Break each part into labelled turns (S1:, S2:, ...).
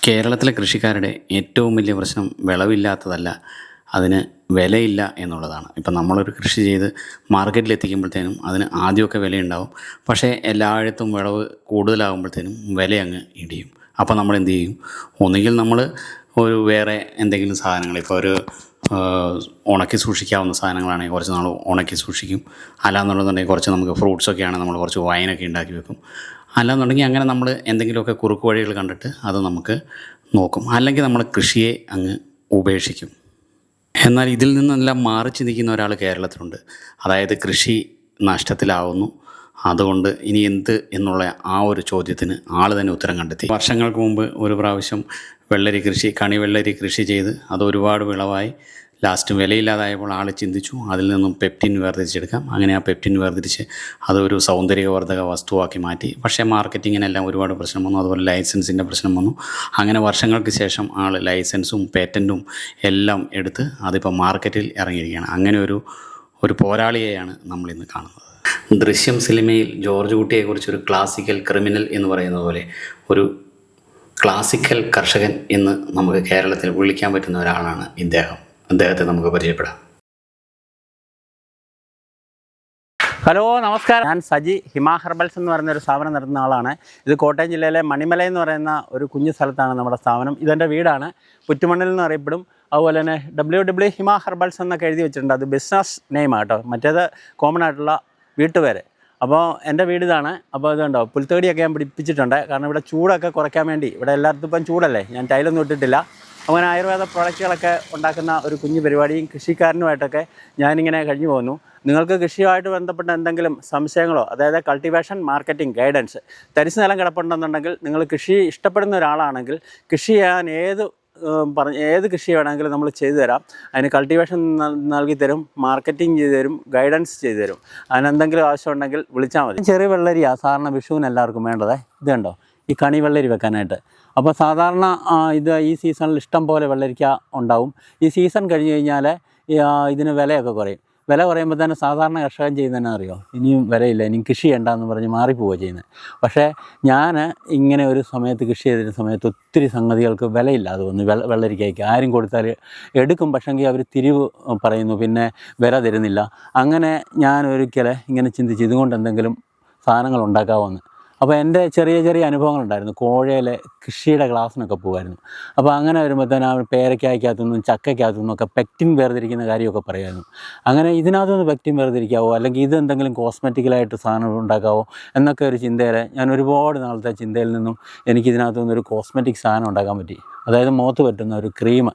S1: കേരളത്തിലെ കൃഷിക്കാരുടെ ഏറ്റവും വലിയ പ്രശ്നം വിളവില്ലാത്തതല്ല, അതിന് വിലയില്ല എന്നുള്ളതാണ്. ഇപ്പം നമ്മളൊരു കൃഷി ചെയ്ത് മാർക്കറ്റിൽ എത്തിക്കുമ്പോഴത്തേനും അതിന് ആദ്യമൊക്കെ വിലയുണ്ടാവും. പക്ഷേ എല്ലായിടത്തും വിളവ് കൂടുതലാകുമ്പോഴത്തേനും വില അങ്ങ് ഇടിയും. അപ്പോൾ നമ്മൾ എന്ത് ചെയ്യും? ഒന്നുകിൽ നമ്മൾ ഒരു വേറെ എന്തെങ്കിലും സാധനങ്ങൾ, ഇപ്പോൾ ഒരു ഉണക്കി സൂക്ഷിക്കാവുന്ന സാധനങ്ങളാണെങ്കിൽ കുറച്ച് നാൾ ഉണക്കി സൂക്ഷിക്കും. അല്ലാന്നുണ്ടെന്നുണ്ടെങ്കിൽ കുറച്ച് നമുക്ക് ഫ്രൂട്ട്സൊക്കെയാണ് നമ്മൾ കുറച്ച് വൈനൊക്കെ ഉണ്ടാക്കി വെക്കും. അല്ലാന്നുണ്ടെങ്കിൽ അങ്ങനെ നമ്മൾ എന്തെങ്കിലുമൊക്കെ കുറുക്ക് വഴികൾ കണ്ടിട്ട് അത് നമുക്ക് നോക്കും. അല്ലെങ്കിൽ നമ്മൾ കൃഷിയെ അങ്ങ് ഉപേക്ഷിക്കും. എന്നാൽ ഇതിൽ നിന്നെല്ലാം മാറി ചിന്തിക്കുന്ന ഒരാൾ കേരളത്തിലുണ്ട്. അതായത് കൃഷി നഷ്ടത്തിലാവുന്നു, അതുകൊണ്ട് ഇനി എന്ത് എന്നുള്ള ആ ഒരു ചോദ്യത്തിന് ആൾ തന്നെ ഉത്തരം കണ്ടെത്തി. വർഷങ്ങൾക്ക് മുമ്പ് ഒരു പ്രാവശ്യം വെള്ളരി കൃഷി, കണിവെള്ളരി കൃഷി ചെയ്ത് അത് ഒരുപാട് വിളവായി ലാസ്റ്റ് വിലയില്ലാതായപ്പോൾ ആൾ ചിന്തിച്ചു അതിൽ നിന്നും പെപ്റ്റിൻ വേർതിരിച്ചെടുക്കാം. അങ്ങനെ ആ പെപ്റ്റിൻ വേർതിരിച്ച് അതൊരു സൗന്ദര്യവർദ്ധക വസ്തുവാക്കി മാറ്റി. പക്ഷേ മാർക്കറ്റിങ്ങിനെല്ലാം ഒരുപാട് പ്രശ്നം വന്നു. അതുപോലെ ലൈസൻസിൻ്റെ പ്രശ്നം വന്നു. അങ്ങനെ വർഷങ്ങൾക്ക് ശേഷം ആൾ ലൈസൻസും പേറ്റൻറ്റും എല്ലാം എടുത്ത് അതിപ്പോൾ മാർക്കറ്റിൽ ഇറങ്ങിയിരിക്കുകയാണ്. അങ്ങനെ ഒരു പോരാളിയെയാണ് നമ്മളിന്ന് കാണുന്നത്. ദൃശ്യം സിനിമയിൽ ജോർജ് കുട്ടിയെക്കുറിച്ചൊരു ക്ലാസിക്കൽ ക്രിമിനൽ എന്ന് പറയുന്നത് പോലെ ഒരു ക്ലാസിക്കൽ കർഷകൻ എന്ന് നമുക്ക് കേരളത്തിൽ വിളിക്കാൻ പറ്റുന്ന ഒരാളാണ് അദ്ദേഹത്തെ നമുക്ക് പരിചയപ്പെടാം.
S2: ഹലോ, നമസ്കാരം. ഞാൻ സജി. ഹിമ ഹെർബൽസ് എന്ന് പറയുന്ന ഒരു സ്ഥാപനം നടത്തുന്ന ആളാണ്. ഇത് കോട്ടയം ജില്ലയിലെ മണിമല എന്ന് പറയുന്ന ഒരു കുഞ്ഞു സ്ഥലത്താണ് നമ്മുടെ സ്ഥാപനം. ഇതെൻ്റെ വീടാണ്. പുറ്റുമണ്ണിൽ എന്ന് അറിയപ്പെടും. അതുപോലെ തന്നെ WW ഹിമ ഹെർബൽസ് എന്നൊക്കെ എഴുതി വെച്ചിട്ടുണ്ട്. അത് ബിസിനസ് നെയിമാണ് കേട്ടോ. മറ്റേത് കോമൺ ആയിട്ടുള്ള വീട്ടുപേര്. അപ്പോൾ എൻ്റെ വീട് ഇതാണ്. അപ്പോൾ ഇതുണ്ടോ, പുൽത്തകടിയൊക്കെ ഞാൻ പിടിപ്പിച്ചിട്ടുണ്ട്. കാരണം ഇവിടെ ചൂടൊക്കെ കുറയ്ക്കാൻ വേണ്ടി, ഇവിടെ എല്ലായിടത്തും ഇപ്പം ചൂടല്ലേ, ഞാൻ ടൈലൊന്നും ഇട്ടിട്ടില്ല. അങ്ങനെ ആയുർവേദ പ്രോഡക്റ്റുകളൊക്കെ ഉണ്ടാക്കുന്ന ഒരു കുഞ്ഞു പരിപാടിയും കൃഷിക്കാരനുമായിട്ടൊക്കെ ഞാനിങ്ങനെ കഴിഞ്ഞു പോകുന്നു. നിങ്ങൾക്ക് കൃഷിയുമായിട്ട് ബന്ധപ്പെട്ട എന്തെങ്കിലും സംശയങ്ങളോ, അതായത് കൾട്ടിവേഷൻ, മാർക്കറ്റിംഗ്, ഗൈഡൻസ്, തരിശ് നിലം കിടപ്പുണ്ടെന്നുണ്ടെങ്കിൽ, നിങ്ങൾ കൃഷി ഇഷ്ടപ്പെടുന്ന ഒരാളാണെങ്കിൽ കൃഷി ചെയ്യാൻ ഏത് കൃഷി വേണമെങ്കിലും നമ്മൾ ചെയ്തു തരാം. അതിന് കൾട്ടിവേഷൻ നൽകി തരും, മാർക്കറ്റിംഗ് ചെയ്തു തരും, ഗൈഡൻസ് ചെയ്തു തരും. അതിനെന്തെങ്കിലും ആവശ്യമുണ്ടെങ്കിൽ വിളിച്ചാൽ മതി. ചെറിയ വെള്ളരിയാണ് സാധാരണ വിഷുവിന് എല്ലാവർക്കും വേണ്ടത്. ഇത് കണ്ടോ, ഈ കണി വെള്ളരി വെക്കാനായിട്ട്. അപ്പോൾ സാധാരണ ഈ സീസണിൽ ഇഷ്ടം പോലെ വെള്ളരിക്ക ഉണ്ടാവും. ഈ സീസൺ കഴിഞ്ഞ് കഴിഞ്ഞാൽ ഇതിന് വിലയൊക്കെ കുറയും. വില കുറയുമ്പോൾ തന്നെ സാധാരണ കർഷകൻ ചെയ്യുന്നതെന്ന് അറിയോ, ഇനിയും വിലയില്ല, ഇനിയും കൃഷി ചെയ്യണ്ടെന്ന് പറഞ്ഞ് മാറിപ്പോവുക ചെയ്യുന്നത്. പക്ഷേ ഞാൻ ഇങ്ങനെ ഒരു സമയത്ത് കൃഷി ചെയ്തിരുന്ന സമയത്ത് ഒത്തിരി സംഗതികൾക്ക് വിലയില്ലാതെ വന്നു. വെള്ളരിക്കയ്ക്ക് ആരും കൊടുത്താൽ എടുക്കും, പക്ഷേങ്കിൽ അവർ തിരിവ് പറയുന്നു, പിന്നെ വില തരുന്നില്ല. അങ്ങനെ ഞാൻ ഒരിക്കൽ ഇങ്ങനെ ചിന്തിച്ച് ഇതുകൊണ്ട് എന്തെങ്കിലും സാധനങ്ങൾ ഉണ്ടാക്കാമെന്ന്. അപ്പോൾ എൻ്റെ ചെറിയ അനുഭവങ്ങളുണ്ടായിരുന്നു. കോഴയിലെ കൃഷിയുടെ ക്ലാസ്സിനൊക്കെ പോകുമായിരുന്നു. അപ്പോൾ അങ്ങനെ വരുമ്പോഴത്തേന് പേരയ്ക്കകത്തുനിന്നും ചക്കയ്ക്കകത്തുനിന്നൊക്കെ പെക്റ്റിൻ വേർതിരിക്കുന്ന കാര്യമൊക്കെ പറയുമായിരുന്നു. അങ്ങനെ ഇതിനകത്തുനിന്ന് പെക്റ്റിൻ വേർതിരിക്കാവോ, അല്ലെങ്കിൽ ഇതെന്തെങ്കിലും കോസ്മെറ്റിക്കലായിട്ട് സാധനം ഉണ്ടാക്കാവോ എന്നൊക്കെ ഒരു ചിന്തയിൽ, ഞാൻ ഒരുപാട് നാളത്തെ ചിന്തയിൽ നിന്നും എനിക്കിതിനകത്തുനിന്നൊരു കോസ്മെറ്റിക് സാധനം ഉണ്ടാക്കാൻ പറ്റി. അതായത് മുഖത്ത് പറ്റുന്ന ഒരു ക്രീം.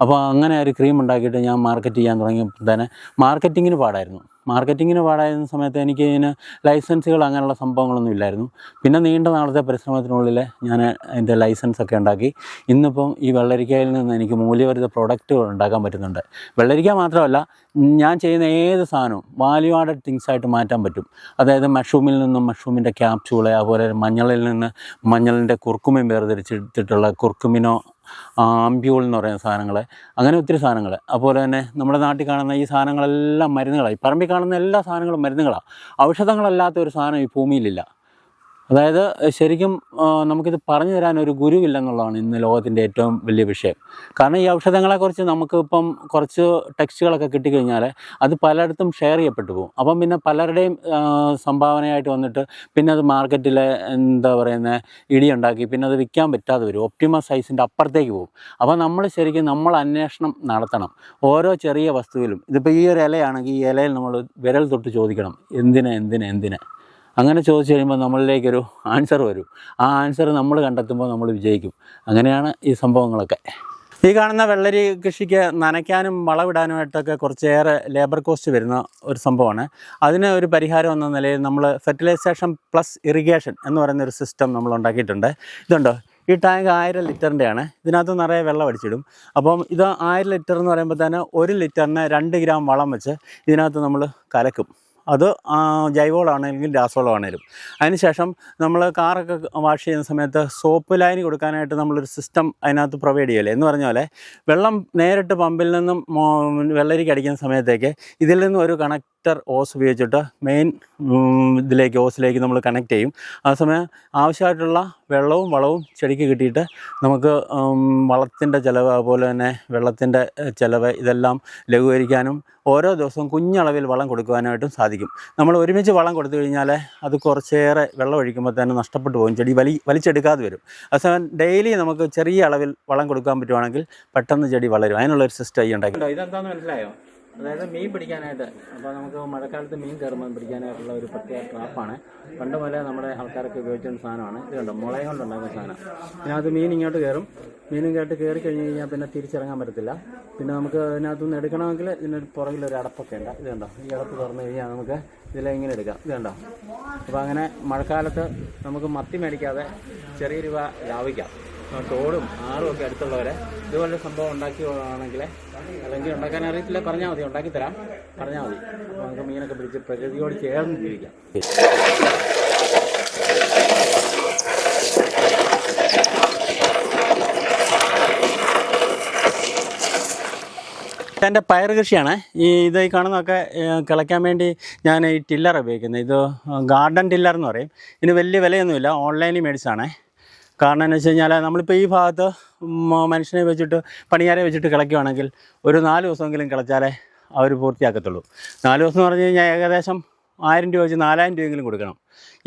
S2: അപ്പോൾ അങ്ങനെ ഒരു ക്രീം ഉണ്ടാക്കിയിട്ട് ഞാൻ മാർക്കറ്റ് ചെയ്യാൻ തുടങ്ങിയപ്പോൾ തന്നെ മാർക്കറ്റിങ്ങിന് പാടായിരുന്ന സമയത്ത് എനിക്ക് ഇതിന് ലൈസൻസുകൾ അങ്ങനെയുള്ള സംഭവങ്ങളൊന്നും ഇല്ലായിരുന്നു. പിന്നെ നീണ്ട നാളത്തെ പരിശ്രമത്തിനുള്ളിൽ ഞാൻ അതിൻ്റെ ലൈസൻസൊക്കെ ഉണ്ടാക്കി. ഇന്നിപ്പം ഈ വെള്ളരിക്കയിൽ നിന്ന് എനിക്ക് മൂല്യവർദ്ധിത പ്രൊഡക്റ്റുകൾ ഉണ്ടാക്കാൻ പറ്റുന്നുണ്ട്. വെള്ളരിക്ക മാത്രമല്ല, ഞാൻ ചെയ്യുന്ന ഏത് സാധനവും വാല്യൂ ആഡഡ് തിങ്സായിട്ട് മാറ്റാൻ പറ്റും. അതായത് മഷ്റൂമിൽ നിന്നും മഷ്റൂമിൻ്റെ ക്യാപ്സ്യൂള്, അതുപോലെ മഞ്ഞളിൽ നിന്ന് മഞ്ഞളിൻ്റെ കുർക്കുമിൻ വേർതിരിച്ചെടുത്തിട്ടുള്ള കുർക്കുമിനോ ആംബ്യൂൾ എന്ന് പറയുന്ന സാധനങ്ങൾ, അങ്ങനെ ഒത്തിരി സാധനങ്ങൾ. അതുപോലെ തന്നെ നമ്മുടെ നാട്ടിൽ കാണുന്ന ഈ സാധനങ്ങളെല്ലാം മരുന്നുകളാണ്. ഈ പറമ്പിൽ കാണുന്ന എല്ലാ സാധനങ്ങളും മരുന്നുകളാണ്. ഔഷധങ്ങളല്ലാത്ത ഒരു സാധനം ഈ ഭൂമിയിലില്ല. അതായത് ശരിക്കും നമുക്കിത് പറഞ്ഞു തരാനൊരു ഗുരുവില്ലെന്നുള്ളതാണ് ഇന്ന് ലോകത്തിൻ്റെ ഏറ്റവും വലിയ വിഷയം. കാരണം ഈ ഔഷധങ്ങളെക്കുറിച്ച് നമുക്കിപ്പം കുറച്ച് ടെക്സ്റ്റുകളൊക്കെ കിട്ടിക്കഴിഞ്ഞാൽ അത് പലയിടത്തും ഷെയർ ചെയ്യപ്പെട്ടു പോകും. അപ്പം പിന്നെ പലരുടെയും സംഭാവനയായിട്ട് വന്നിട്ട് പിന്നെ അത് മാർക്കറ്റിൽ ഇടിയുണ്ടാക്കി പിന്നെ അത് വിൽക്കാൻ പറ്റാതെ വരും. ഒപ്റ്റിമം സൈസിൻ്റെ അപ്പുറത്തേക്ക് പോകും. അപ്പോൾ നമ്മൾ അന്വേഷണം നടത്തണം ഓരോ ചെറിയ വസ്തുവിലും. ഇതിപ്പോൾ ഈ ഒരു ഇലയാണെങ്കിൽ ഈ ഇലയിൽ നമ്മൾ വിരൽ തൊട്ട് ചോദിക്കണം, എന്തിന്. അങ്ങനെ ചോദിച്ചു കഴിയുമ്പോൾ നമ്മളിലേക്കൊരു ആൻസർ വരും. ആ ആൻസർ നമ്മൾ കണ്ടെത്തുമ്പോൾ നമ്മൾ വിജയിക്കും. അങ്ങനെയാണ് ഈ സംഭവങ്ങളൊക്കെ. ഈ കാണുന്ന വെള്ളരി കൃഷിക്ക് നനയ്ക്കാനും വളമിടാനുമായിട്ടൊക്കെ കുറച്ചേറെ ലേബർ കോസ്റ്റ് വരുന്ന ഒരു സംഭവമാണ്. അതിന് ഒരു പരിഹാരം എന്ന നിലയിൽ നമ്മൾ ഫെർട്ടിലൈസേഷൻ പ്ലസ് ഇറിഗേഷൻ എന്ന് പറയുന്നൊരു സിസ്റ്റം നമ്മൾ ഉണ്ടാക്കിയിട്ടുണ്ട്. ഇതുണ്ടോ, ഈ ടാങ്ക് 1000 ലിറ്ററിൻ്റെയാണ്. ഇതിനകത്ത് നിറയെ വെള്ളം അടിച്ചിടും. അപ്പം ഇത് 1000 ലിറ്റർ എന്ന് പറയുമ്പോൾ തന്നെ 1 ലിറ്ററിന് 2 ഗ്രാം വളം വെച്ച് ഇതിനകത്ത് നമ്മൾ കലക്കും. അത് ജൈവവളമാണെങ്കിലും രാസവളമാണെങ്കിലും. അതിനുശേഷം നമ്മൾ കാറൊക്കെ വാഷ് ചെയ്യുന്ന സമയത്ത് സോപ്പ് ലൈന് കൊടുക്കാനായിട്ട് നമ്മളൊരു സിസ്റ്റം അതിനകത്ത് പ്രൊവൈഡ് ചെയ്യല്ലേ. എന്ന് പറഞ്ഞ പോലെ വെള്ളം നേരിട്ട് പമ്പിൽ നിന്നും വെള്ളരിക്ക് അടിക്കുന്ന സമയത്തേക്ക് ഇതിൽ നിന്നും ഒരു കണക്ടർ ഓസ് ഉപയോഗിച്ചിട്ട് മെയിൻ ഇതിലേക്ക് ഓസിലേക്ക് നമ്മൾ കണക്ട് ചെയ്യും. ആ സമയം ആവശ്യമായിട്ടുള്ള വെള്ളവും വളവും ചെടിക്ക് കിട്ടിയിട്ട് നമുക്ക് വളത്തിൻ്റെ ചിലവ് അതുപോലെ തന്നെ വെള്ളത്തിൻ്റെ ചിലവ് ഇതെല്ലാം ലഘൂകരിക്കാനും ഓരോ ദിവസവും കുഞ്ഞളവിൽ വളം കൊടുക്കുവാനായിട്ടും സാധിക്കും. നമ്മൾ ഒരുമിച്ച് വളം കൊടുത്തു കഴിഞ്ഞാൽ അത് കുറച്ചേറെ വെള്ളം ഒഴിക്കുമ്പോൾ തന്നെ നഷ്ടപ്പെട്ടു പോകും, ചെടി വലിച്ചെടുക്കാതെ വരും. അതേസമയം ഡെയിലി നമുക്ക് ചെറിയ അളവിൽ വളം കൊടുക്കാൻ പറ്റുവാണെങ്കിൽ പെട്ടെന്ന് ചെടി വളരും. അതിനുള്ളൊരു സിസ്റ്റം ഈ ഉണ്ടാക്കി. ഇതെന്താണെന്ന് മനസ്സിലായോ? അതായത് മീൻ പിടിക്കാനായിട്ട്, അപ്പോൾ നമുക്ക് മഴക്കാലത്ത് മീൻ കയറുമ്പോൾ പിടിക്കാനായിട്ടുള്ള ഒരു പ്രത്യേക ട്രാപ്പാണ്. പണ്ട് മുതലേ നമ്മുടെ ആൾക്കാരൊക്കെ ഉപയോഗിച്ചിരുന്ന സാധനമാണ്. ഇത് കണ്ടോ, മുള കൊണ്ടുണ്ടാക്കുന്ന സാധനം. ഇതിനകത്ത് മീൻ ഇങ്ങോട്ട് കയറും. മീനും കേട്ട് കയറി കഴിഞ്ഞ് കഴിഞ്ഞാൽ പിന്നെ തിരിച്ചിറങ്ങാൻ പറ്റത്തില്ല. പിന്നെ നമുക്ക് ഇതിനകത്തുനിന്ന് എടുക്കണമെങ്കിൽ ഇതിനൊരു പുറകിലൊരു അടപ്പൊക്കെ ഉണ്ട്. ഇത് കണ്ടോ, ഈ അടപ്പ് തുറന്നു കഴിഞ്ഞാൽ നമുക്ക് ഇതിലെങ്ങനെ എടുക്കാം. ഇത് കണ്ടോ. അപ്പോൾ അങ്ങനെ മഴക്കാലത്ത് നമുക്ക് മത്തി മേടിക്കാതെ ചെറിയ രൂപ ലാഭിക്കാം. തോടും ആറും ഒക്കെ അടുത്തുള്ളവരെ ഇതുപോലെ സംഭവം ഉണ്ടാക്കിയാണെങ്കിൽ, അല്ലെങ്കിൽ ഉണ്ടാക്കാൻ അറിയത്തില്ല പറഞ്ഞാൽ മതി, ഉണ്ടാക്കി തരാം പറഞ്ഞാൽ മതി. അപ്പോൾ നമുക്ക് മീനൊക്കെ പിടിച്ച് പ്രകൃതിയോട് ചേർന്ന് ജീവിക്കാം. എൻ്റെ പയർ കൃഷിയാണ്. ഇത് കാണുന്നതൊക്കെ കിളയ്ക്കാൻ വേണ്ടി ഞാൻ ഈ ടില്ലർ ഉപയോഗിക്കുന്നത്. ഇത് ഗാർഡൻ ടില്ലർ എന്ന് പറയും. ഇതിന് വലിയ വിലയൊന്നുമില്ല, ഓൺലൈനിൽ മേടിച്ചാണ്. കാരണം എന്ന് വെച്ച് കഴിഞ്ഞാൽ നമ്മളിപ്പോൾ ഈ ഭാഗത്ത് മനുഷ്യനെ വെച്ചിട്ട് പണിയാരെ വെച്ചിട്ട് കിളയ്ക്കുകയാണെങ്കിൽ ഒരു 4 ദിവസമെങ്കിലും കിളച്ചാലേ അവർ പൂർത്തിയാക്കത്തുള്ളൂ. 4 ദിവസം എന്ന് പറഞ്ഞു കഴിഞ്ഞാൽ ഏകദേശം 1000 രൂപ വെച്ച് 4000 രൂപയെങ്കിലും കൊടുക്കണം.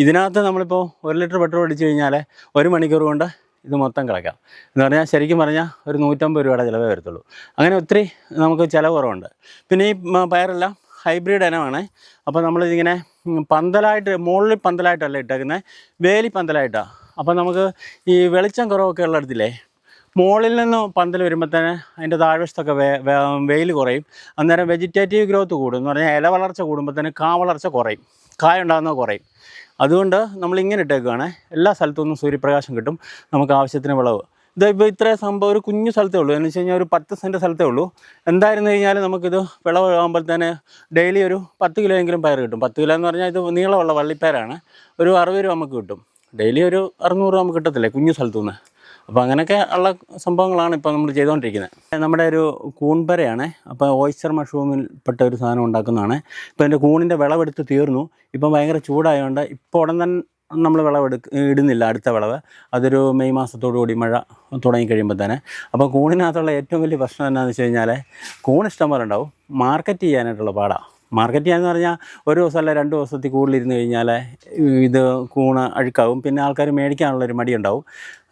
S2: ഇതിനകത്ത് നമ്മളിപ്പോൾ 1 ലിറ്റർ പെട്രോൾ അടിച്ചു കഴിഞ്ഞാൽ 1 മണിക്കൂർ കൊണ്ട് ഇത് മൊത്തം കിളയ്ക്കാം. എന്ന് പറഞ്ഞാൽ ശരിക്കും പറഞ്ഞാൽ ഒരു 150 രൂപയുടെ ചിലവേ വരത്തുള്ളൂ. അങ്ങനെ ഒത്തിരി നമുക്ക് ചിലവ് കുറവുണ്ട്. പിന്നെ ഈ പയറെല്ലാം ഹൈബ്രിഡ് ഇനമാണ്. അപ്പോൾ നമ്മളിതിങ്ങനെ പന്തലായിട്ട്, മുകളിൽ പന്തലായിട്ടല്ല ഇട്ടേക്കുന്നത്, വേലി പന്തലായിട്ടാണ്. അപ്പോൾ നമുക്ക് ഈ വെളിച്ചം കുറവൊക്കെ ഉള്ളിടത്തില്ലേ, മുകളിൽ നിന്ന് പന്തൽ വരുമ്പോഴത്തേന് അതിൻ്റെ താഴ്വശത്തൊക്കെ വെയിൽ കുറയും. അന്നേരം വെജിറ്റേറ്റീവ് ഗ്രോത്ത് കൂടും. എന്ന് പറഞ്ഞാൽ ഇല വളർച്ച കൂടുമ്പോഴത്തേന് കാ വളർച്ച കുറയും, കായ ഉണ്ടാകുന്നത് കുറയും. അതുകൊണ്ട് നമ്മളിങ്ങനെ ഇട്ടേക്കുകയാണ്. എല്ലാ സ്ഥലത്തു നിന്നും സൂര്യപ്രകാശം കിട്ടും, നമുക്ക് ആവശ്യത്തിന് വിളവ്. ഇതിപ്പോൾ ഇത്രയും സംഭവം ഒരു കുഞ്ഞു സ്ഥലത്തേ ഉള്ളൂ. എന്ന് വെച്ച് കഴിഞ്ഞാൽ ഒരു 10 സെൻറ്റ് സ്ഥലത്തേ ഉള്ളൂ. എന്തായിരുന്നു കഴിഞ്ഞാൽ നമുക്കിത് വിളവാകുമ്പോഴത്തേന് ഡെയിലി ഒരു 10 കിലോ എങ്കിലും പയർ കിട്ടും. 10 കിലോ എന്ന് പറഞ്ഞാൽ ഇത് നീളമുള്ള വള്ളിപ്പയറാണ്. ഒരു 60 രൂപ നമുക്ക് കിട്ടും. ഡെയിലി ഒരു 600 രൂപ നമുക്ക് കിട്ടത്തില്ലേ കുഞ്ഞു സ്ഥലത്തു നിന്ന്. അപ്പോൾ അങ്ങനെയൊക്കെ ഉള്ള സംഭവങ്ങളാണ് ഇപ്പോൾ നമ്മൾ ചെയ്തുകൊണ്ടിരിക്കുന്നത്. നമ്മുടെ ഒരു കൂൺപരയാണ്. അപ്പോൾ ഓയിസ്റ്റർ മഷ്റൂമിൽ പെട്ട ഒരു സാധനം ഉണ്ടാക്കുന്നതാണ്. ഇപ്പോൾ എൻ്റെ കൂണിൻ്റെ വിളവെടുത്ത് തീർന്നു. ഇപ്പം ഭയങ്കര ചൂടായതുകൊണ്ട് ഇപ്പോൾ ഉടൻ തന്നെ നമ്മൾ ഇടുന്നില്ല അടുത്ത വിളവ്. അതൊരു മെയ് മാസത്തോടു കൂടി മഴ തുടങ്ങിക്കഴിയുമ്പോൾ തന്നെ. അപ്പോൾ കൂണിനകത്തുള്ള ഏറ്റവും വലിയ പ്രശ്നം എന്താണെന്ന് വെച്ച് കഴിഞ്ഞാൽ, കൂൺ ഇഷ്ടം പോലെ ഉണ്ടാവും, മാർക്കറ്റ് ചെയ്യാനായിട്ടുള്ള പാടാണ്. മാർക്കറ്റ് ചെയ്യാന്ന് പറഞ്ഞാൽ ഒരു ദിവസമല്ല 2 ദിവസത്തിൽ കൂടുതലിരുന്ന് കഴിഞ്ഞാൽ ഇത് കൂണ് അഴുക്കാവും. പിന്നെ ആൾക്കാർ മേടിക്കാനുള്ളൊരു മടിയുണ്ടാവും.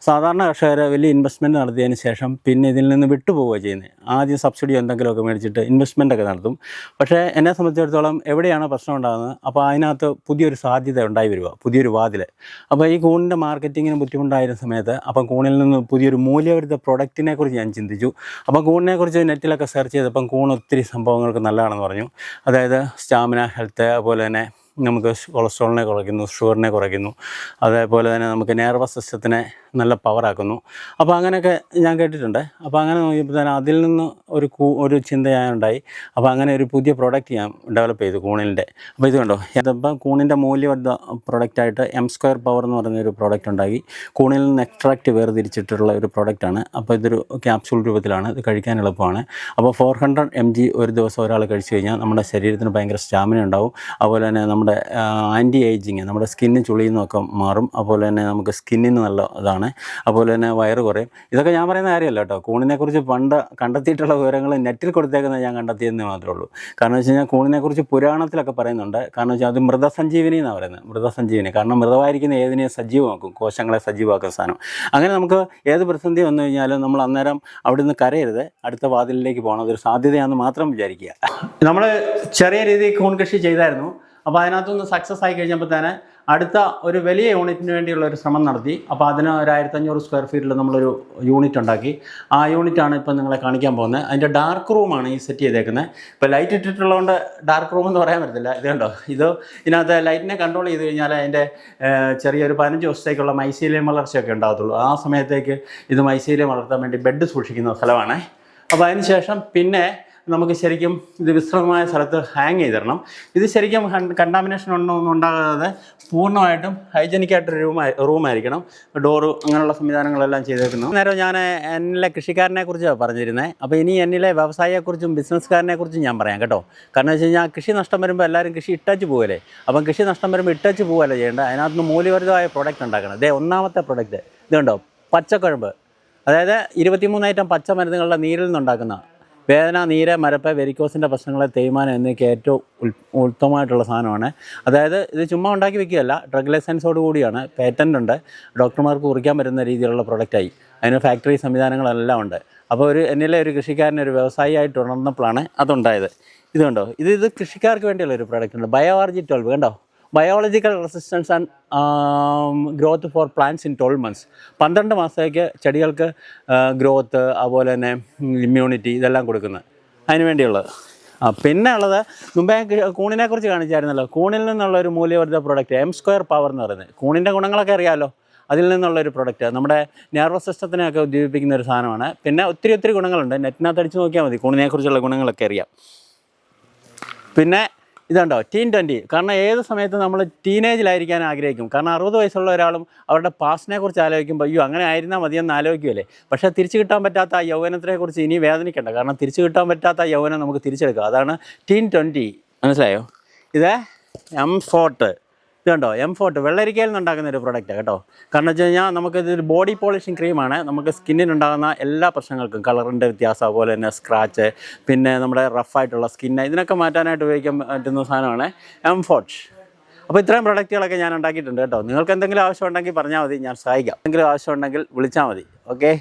S2: സാധാരണ കർഷകർ വലിയ ഇൻവെസ്റ്റ്മെൻറ്റ് നടത്തിയതിന് ശേഷം പിന്നെ ഇതിൽ നിന്ന് വിട്ടുപോവുകയാണ് ചെയ്യുന്നത്. ആദ്യം സബ്സിഡി എന്തെങ്കിലുമൊക്കെ മേടിച്ചിട്ട് ഇൻവെസ്റ്റ്മെൻറ്റൊക്കെ നടത്തും. പക്ഷേ എന്നെ സംബന്ധിച്ചിടത്തോളം എവിടെയാണ് പ്രശ്നം ഉണ്ടാകുന്നത്, അപ്പോൾ അതിനകത്ത് പുതിയൊരു സാധ്യത ഉണ്ടായി വരിക, പുതിയൊരു വാതിൽ. അപ്പോൾ ഈ കൂണിൻ്റെ മാർക്കറ്റിങ്ങിന് ബുദ്ധിമുട്ടായിരുന്ന സമയത്ത് അപ്പം കൂണിൽ നിന്ന് പുതിയൊരു മൂല്യവർദ്ധിത പ്രൊഡക്റ്റിനെ കുറിച്ച് ഞാൻ ചിന്തിച്ചു. അപ്പം കൂണിനെക്കുറിച്ച് നെറ്റിലൊക്കെ സെർച്ച് ചെയ്തപ്പം കൂൺ ഒത്തിരി സംഭവങ്ങൾക്ക് നല്ലതാണെന്ന് പറഞ്ഞു. അതായത് സ്റ്റാമിന, ഹെൽത്ത്, അതുപോലെ തന്നെ നമുക്ക് കൊളസ്ട്രോളിനെ കുറയ്ക്കുന്നു, ഷുഗറിനെ കുറയ്ക്കുന്നു, അതേപോലെ തന്നെ നമുക്ക് നെർവസ് സിസ്റ്റത്തിനെ നല്ല പവറാക്കുന്നു. അപ്പോൾ അങ്ങനെയൊക്കെ ഞാൻ കേട്ടിട്ടുണ്ട്. അപ്പോൾ അങ്ങനെ നോക്കിയപ്പോൾ തന്നെ അതിൽ നിന്ന് ഒരു ചിന്ത ഞാനുണ്ടായി. അപ്പോൾ അങ്ങനെ ഒരു പുതിയ പ്രോഡക്റ്റ് ഞാൻ ഡെവലപ്പ് ചെയ്തു കൂണിൻ്റെ. അപ്പോൾ ഇത് കണ്ടോ, ഇതിപ്പം കൂണിൻ്റെ മൂല്യവർദ്ധ പ്രൊഡക്റ്റായിട്ട് M² പവർ എന്ന് പറയുന്നൊരു പ്രോഡക്റ്റ് ഉണ്ടാക്കി. കൂണിൽ നിന്ന് എക്സ്ട്രാക്റ്റ് വേർതിരിച്ചിട്ടുള്ള ഒരു പ്രോഡക്റ്റാണ്. അപ്പോൾ ഇതൊരു ക്യാപ്സൂൾ രൂപത്തിലാണ്. ഇത് കഴിക്കാൻ എളുപ്പമാണ്. അപ്പോൾ 400 mg ഒരു ദിവസം ഒരാൾ കഴിച്ചു കഴിഞ്ഞാൽ നമ്മുടെ ശരീരത്തിന് ഭയങ്കര സ്റ്റാമിന ഉണ്ടാവും. അതുപോലെ തന്നെ നമ്മുടെ ആൻറ്റി ഏജിങ്, നമ്മുടെ സ്കിന്നിന് ചുളിയിൽ നിന്നൊക്കെ മാറും. അതുപോലെ തന്നെ നമുക്ക് സ്കിന്നിന് നല്ല ഇതാണ്. അതുപോലെ തന്നെ വയറ് കുറയും. ഇതൊക്കെ ഞാൻ പറയുന്ന കാര്യമല്ല കേട്ടോ. കൂണിനെക്കുറിച്ച് പണ്ട് കണ്ടെത്തിയിട്ടുള്ള വിവരങ്ങൾ നെറ്റിൽ കൊടുത്തേക്കുന്നത് ഞാൻ കണ്ടെത്തിയെന്ന് മാത്രമേ ഉള്ളൂ. കാരണം വെച്ച് കഴിഞ്ഞാൽ കൂണിനെക്കുറിച്ച് പുരാണത്തിലൊക്കെ പറയുന്നുണ്ട്. കാരണം വെച്ചാൽ അത് മൃതസഞ്ജീവനി എന്നാണ് പറയുന്നത്. മൃതസഞ്ജീവനി കാരണം മൃതമായിരിക്കുന്ന ഏതിനെയും സജീവമാക്കും, കോശങ്ങളെ സജീവമാക്കുന്ന സാധനം. അങ്ങനെ നമുക്ക് ഏത് പ്രതിസന്ധി വന്നു കഴിഞ്ഞാലും നമ്മൾ അന്നേരം അവിടെ നിന്ന് കരയരുത്, അടുത്ത വാതിലിലേക്ക് പോകണം. അതൊരു സാധ്യതയാണെന്ന് മാത്രം വിചാരിക്കുക. നമ്മൾ ചെറിയ രീതിയിൽ കൂൺ കൃഷി ചെയ്തായിരുന്നു. അപ്പോൾ അതിനകത്തൊന്ന് സക്സസ് ആയി കഴിഞ്ഞപ്പോൾ തന്നെ അടുത്ത ഒരു വലിയ യൂണിറ്റിന് വേണ്ടിയുള്ള ഒരു ശ്രമം നടത്തി. അപ്പോൾ അതിന് ഒരു 1500 സ്ക്വയർ ഫീറ്റിൽ നമ്മളൊരു യൂണിറ്റ് ഉണ്ടാക്കി. ആ യൂണിറ്റാണ് ഇപ്പോൾ നിങ്ങളെ കാണിക്കാൻ പോകുന്നത്. അതിൻ്റെ ഡാർക്ക് റൂമാണ് ഈ സെറ്റ് ചെയ്തേക്കുന്നത്. ഇപ്പോൾ ലൈറ്റ് ഇട്ടിട്ടുള്ളതുകൊണ്ട് ഡാർക്ക് റൂം എന്ന് പറയാൻ പറ്റത്തില്ല. ഇത് കണ്ടോ, ഇതിനകത്ത് ലൈറ്റിനെ കൺട്രോൾ ചെയ്ത് കഴിഞ്ഞാൽ അതിൻ്റെ ചെറിയൊരു 15 ദിവസത്തേക്കുള്ള മൈസീലിയം വളർച്ചയൊക്കെ ഉണ്ടാകത്തുള്ളൂ. ആ സമയത്തേക്ക് ഇത് മൈസീലിയം വളർത്താൻ വേണ്ടി ബെഡ് സൂക്ഷിക്കുന്ന സ്ഥലമാണ്. അപ്പോൾ അതിന് ശേഷം പിന്നെ നമുക്ക് ശരിക്കും ഇത് വിശ്രമമായ സ്ഥലത്ത് ഹാങ് ചെയ്തിടണം. ഇത് ശരിക്കും കണ്ടാമിനേഷൻ ഒന്നും ഉണ്ടാകാതെ പൂർണ്ണമായിട്ടും ഹൈജനിക്കായിട്ടൊരു റൂമായിരിക്കണം. ഡോറ് അങ്ങനെയുള്ള സംവിധാനങ്ങളെല്ലാം ചെയ്തേക്കുന്നു. നേരം ഞാൻ എന്നിലെ കൃഷിക്കാരനെ കുറിച്ചാണ് പറഞ്ഞിരുന്നത്. അപ്പോൾ ഇനി എന്നിലെ വ്യവസായിയെക്കുറിച്ചും ബിസിനസ്സുകാരനെ കുറിച്ചും ഞാൻ പറയാം കേട്ടോ. കാരണം വെച്ച് കഴിഞ്ഞാൽ കൃഷി നഷ്ടം വരുമ്പോൾ എല്ലാവരും കൃഷി ഇട്ടച്ച് പോകല്ലേ. അപ്പം കൃഷി നഷ്ടം വരുമ്പോൾ ഇട്ടച്ച് പോകല്ല ചെയ്യേണ്ട, അതിനകത്ത് മൂല്യവർദ്ധമായ പ്രൊഡക്റ്റ് ഉണ്ടാക്കണം. ഇതേ ഒന്നാമത്തെ പ്രൊഡക്റ്റ് ഇതുണ്ടോ, പച്ചക്കുഴമ്പ്. അതായത് 23 ഐറ്റം പച്ചമരുന്നുകളുടെ നീരിൽ നിന്നുണ്ടാക്കുന്ന വേദന, നീര്, മരപ്പ്, വെരിക്കോസിൻ്റെ പ്രശ്നങ്ങളെ, തേയ്മാനം എന്നിവയ്ക്ക് ഏറ്റവും ഉത്തമമായിട്ടുള്ള സാധനമാണ്. അതായത് ഇത് ചുമ്മാ ഉണ്ടാക്കി വെക്കുകയല്ല, ഡ്രഗ് ലൈസൻസോട് കൂടിയാണ്, പേറ്റൻ്റ് ഉണ്ട്, ഡോക്ടർമാർക്ക് കുറിക്കാൻ പറ്റുന്ന രീതിയിലുള്ള പ്രൊഡക്റ്റായി. അതിന് ഫാക്ടറി സംവിധാനങ്ങളെല്ലാം ഉണ്ട്. അപ്പോൾ എന്നിലെ ഒരു കൃഷിക്കാരനെ ഒരു വ്യവസായിയായിട്ട് ഉണർന്നപ്പോഴാണ് അതുണ്ടായത്. ഇതുണ്ടോ, ഇത് കൃഷിക്കാർക്ക് വേണ്ടിയുള്ള ഒരു പ്രൊഡക്റ്റ് ഉണ്ട്, ബയോആർജി 12 കണ്ടോ. Biological resistance and growth four plants in 12 months. 12 മാസത്തേക്ക് ചെടികൾക്ക് ഗ്രോത്ത്, അതുപോലെ തന്നെ ഇമ്മ്യൂണിറ്റി ഇതെല്ലാം കൊടുക്കുന്നത് അതിന് വേണ്ടിയുള്ളത്. പിന്നെ ഉള്ളത് മുമ്പേ കൂണിനെ കുറിച്ച് കാണിച്ചായിരുന്നല്ലോ. കൂണിൽ നിന്നുള്ള ഒരു മൂല്യവർദ്ധിത പ്രോഡക്റ്റ് M² പവർ എന്ന് പറയുന്നത്. കൂണിൻ്റെ ഗുണങ്ങളൊക്കെ അറിയാമല്ലോ. അതിൽ നിന്നുള്ളൊരു പ്രൊഡക്റ്റ് നമ്മുടെ നെർവസ് സിസ്റ്റത്തിനെയൊക്കെ ഉദ്ദീപിപ്പിക്കുന്ന ഒരു സാധനമാണ്. പിന്നെ ഒത്തിരി ഗുണങ്ങളുണ്ട്. നെറ്റിനകത്ത് അടിച്ച് നോക്കിയാൽ മതി, കൂണിനെക്കുറിച്ചുള്ള ഗുണങ്ങളൊക്കെ അറിയാം. പിന്നെ ഇതുണ്ടോ ടീൻ 20. കാരണം ഏത് സമയത്ത് നമ്മൾ ടീനേജിലായിരിക്കാൻ ആഗ്രഹിക്കും. കാരണം 60 വയസ്സുള്ള ഒരാളും അവരുടെ പാസ്റ്റിനെ കുറിച്ച് ആലോചിക്കുമ്പോൾ അയ്യോ അങ്ങനെ ആയിരുന്നാൽ മതിയെന്ന് ആലോചിക്കുമല്ലേ. പക്ഷേ തിരിച്ചു കിട്ടാൻ പറ്റാത്ത ആ യൗവനത്തിനെക്കുറിച്ച് ഇനി വേദനിക്കേണ്ട. കാരണം തിരിച്ചു കിട്ടാൻ പറ്റാത്ത ആ യൗവനം നമുക്ക് തിരിച്ചെടുക്കാം. അതാണ് ടീൻ 20. മനസ്സിലായോ? ഇത് M40. ഇതുണ്ടോ M40 വെള്ളരിക്കയിൽ നിന്നുണ്ടാക്കുന്ന ഒരു പ്രൊഡക്റ്റാണ് കേട്ടോ. കാരണം വെച്ച് കഴിഞ്ഞാൽ നമുക്കിതൊരു ബോഡി പോളിഷിങ് ക്രീമാണ്. നമുക്ക് സ്കിന്നിനുണ്ടാകുന്ന എല്ലാ പ്രശ്നങ്ങൾക്കും, കളറിൻ്റെ വ്യത്യാസം, അതുപോലെ തന്നെ സ്ക്രാച്ച്, പിന്നെ നമ്മുടെ റഫായിട്ടുള്ള സ്കിന്ന്, ഇതിനൊക്കെ മാറ്റാനായിട്ട് ഉപയോഗിക്കാൻ പറ്റുന്ന സാധനമാണ് M40. അപ്പോൾ ഇത്രയും പ്രൊഡക്റ്റുകളൊക്കെ ഞാൻ ഉണ്ടാക്കിയിട്ടുണ്ട് കേട്ടോ. നിങ്ങൾക്ക് എന്തെങ്കിലും ആവശ്യം ഉണ്ടെങ്കിൽ പറഞ്ഞാൽ മതി, ഞാൻ സഹായിക്കാം. എന്തെങ്കിലും ആവശ്യം ഉണ്ടെങ്കിൽ വിളിച്ചാൽ മതി. ഓക്കെ.